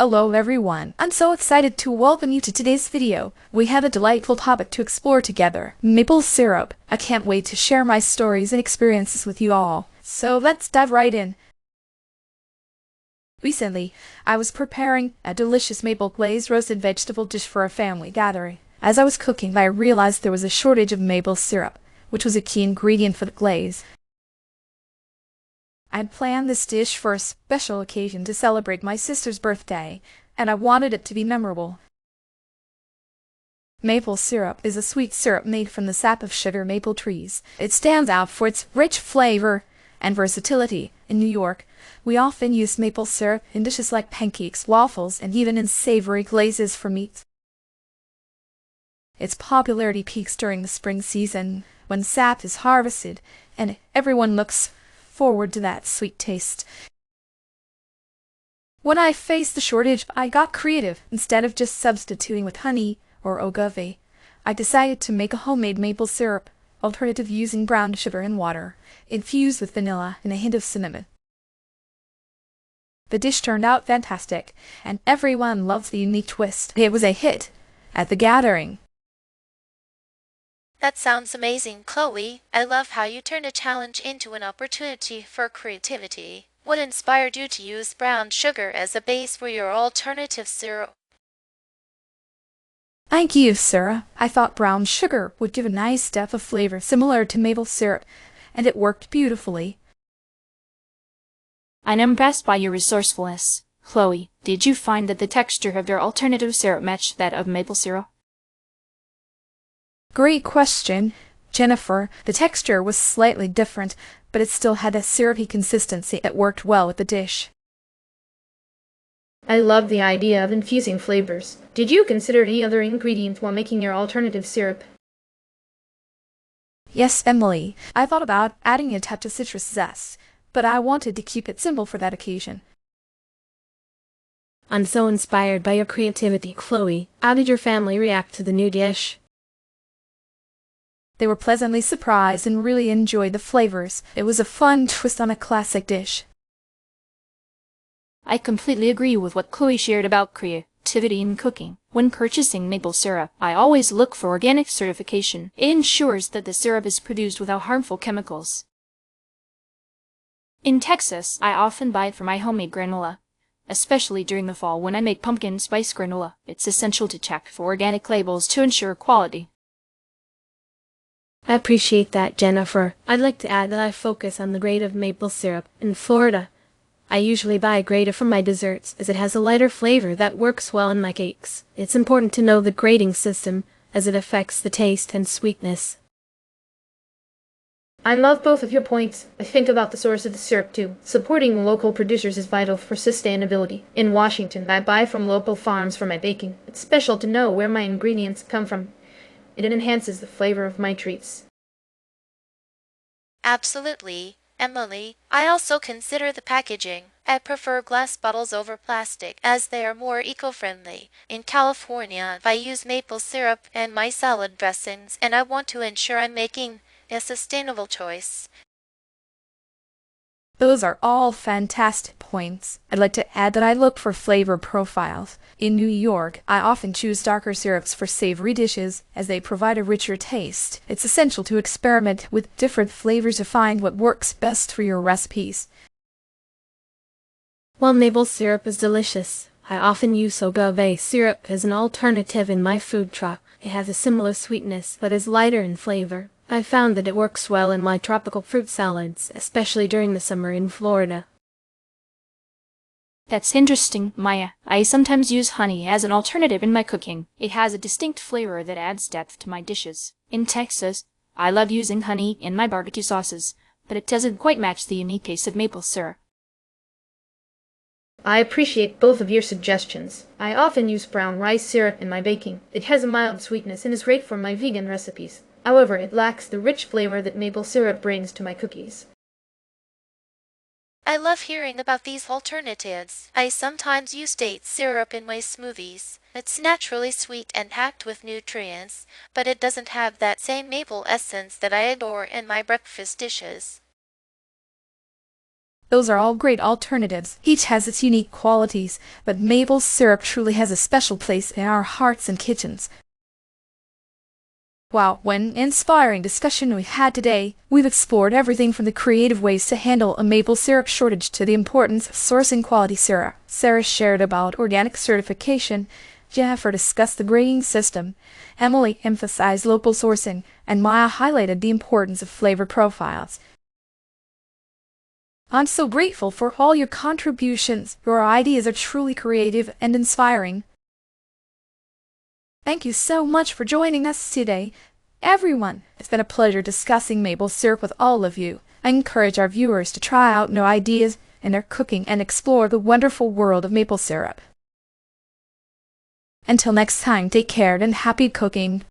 Hello everyone, I'm so excited to welcome you to today's video. We have a delightful topic to explore together, maple syrup. I can't wait to share my stories and experiences with you all. So let's dive right in. Recently, I was preparing a delicious maple-glazed roasted vegetable dish for a family gathering. As I was cooking, I realized there was a shortage of maple syrup, which was a key ingredient for the glaze. I'd planned this dish for a special occasion to celebrate my sister's birthday, and I wanted it to be memorable. Maple syrup is a sweet syrup made from the sap of sugar maple trees. It stands out for its rich flavor and versatility. In New York, we often use maple syrup in dishes like pancakes, waffles, and even in savory glazes for meats. Its popularity peaks during the spring season, when sap is harvested, and everyone looks forward to that sweet taste. When I faced the shortage, I got creative. Instead of just substituting with honey or agave, I decided to make a homemade maple syrup alternative using brown sugar and water, infused with vanilla and a hint of cinnamon. The dish turned out fantastic, and everyone loved the unique twist. It was a hit at the gathering. That sounds amazing, Chloe. I love how you turned a challenge into an opportunity for creativity. What inspired you to use brown sugar as a base for your alternative syrup? Thank you, Sarah. I thought brown sugar would give a nice depth of flavor similar to maple syrup, and it worked beautifully. I'm impressed by your resourcefulness. Chloe, did you find that the texture of your alternative syrup matched that of maple syrup? Great question, Jennifer. The texture was slightly different, but it still had a syrupy consistency that worked well with the dish. I love the idea of infusing flavors. Did you consider any other ingredients while making your alternative syrup? Yes, Emily. I thought about adding a touch of citrus zest, but I wanted to keep it simple for that occasion. I'm so inspired by your creativity, Chloe. How did your family react to the new dish? They were pleasantly surprised and really enjoyed the flavors. It was a fun twist on a classic dish. I completely agree with what Chloe shared about creativity in cooking. When purchasing maple syrup, I always look for organic certification. It ensures that the syrup is produced without harmful chemicals. In Texas, I often buy it for my homemade granola, especially during the fall when I make pumpkin spice granola. It's essential to check for organic labels to ensure quality. I appreciate that, Jennifer. I'd like to add that I focus on the grade of maple syrup. In Florida, I usually buy a grader for my desserts, as it has a lighter flavor that works well in my cakes. It's important to know the grading system, as it affects the taste and sweetness. I love both of your points. I think about the source of the syrup too. Supporting local producers is vital for sustainability. In Washington, I buy from local farms for my baking. It's special to know where my ingredients come from. It enhances the flavor of my treats. Absolutely, Emily. I also consider the packaging. I prefer glass bottles over plastic as they are more eco-friendly. In California, I use maple syrup in my salad dressings, and I want to ensure I'm making a sustainable choice. Those are all fantastic points. I'd like to add that I look for flavor profiles. In New York, I often choose darker syrups for savory dishes as they provide a richer taste. It's essential to experiment with different flavors to find what works best for your recipes. While maple syrup is delicious, I often use agave syrup as an alternative in my food truck. It has a similar sweetness but is lighter in flavor. I found that it works well in my tropical fruit salads, especially during the summer in Florida. That's interesting, Maya. I sometimes use honey as an alternative in my cooking. It has a distinct flavor that adds depth to my dishes. In Texas, I love using honey in my barbecue sauces, but it doesn't quite match the unique taste of maple syrup. I appreciate both of your suggestions. I often use brown rice syrup in my baking. It has a mild sweetness and is great for my vegan recipes. However, it lacks the rich flavor that maple syrup brings to my cookies. I love hearing about these alternatives. I sometimes use date syrup in my smoothies. It's naturally sweet and packed with nutrients, but it doesn't have that same maple essence that I adore in my breakfast dishes. Those are all great alternatives. Each has its unique qualities, but maple syrup truly has a special place in our hearts and kitchens. Wow, what an inspiring discussion we've had today. We've explored everything from the creative ways to handle a maple syrup shortage to the importance of sourcing quality syrup. Sarah shared about organic certification, Jennifer discussed the grading system, Emily emphasized local sourcing, and Maya highlighted the importance of flavor profiles. I'm so grateful for all your contributions. Your ideas are truly creative and inspiring. Thank you so much for joining us today, everyone. It's been a pleasure discussing maple syrup with all of you. I encourage our viewers to try out new ideas in their cooking and explore the wonderful world of maple syrup. Until next time, take care and happy cooking.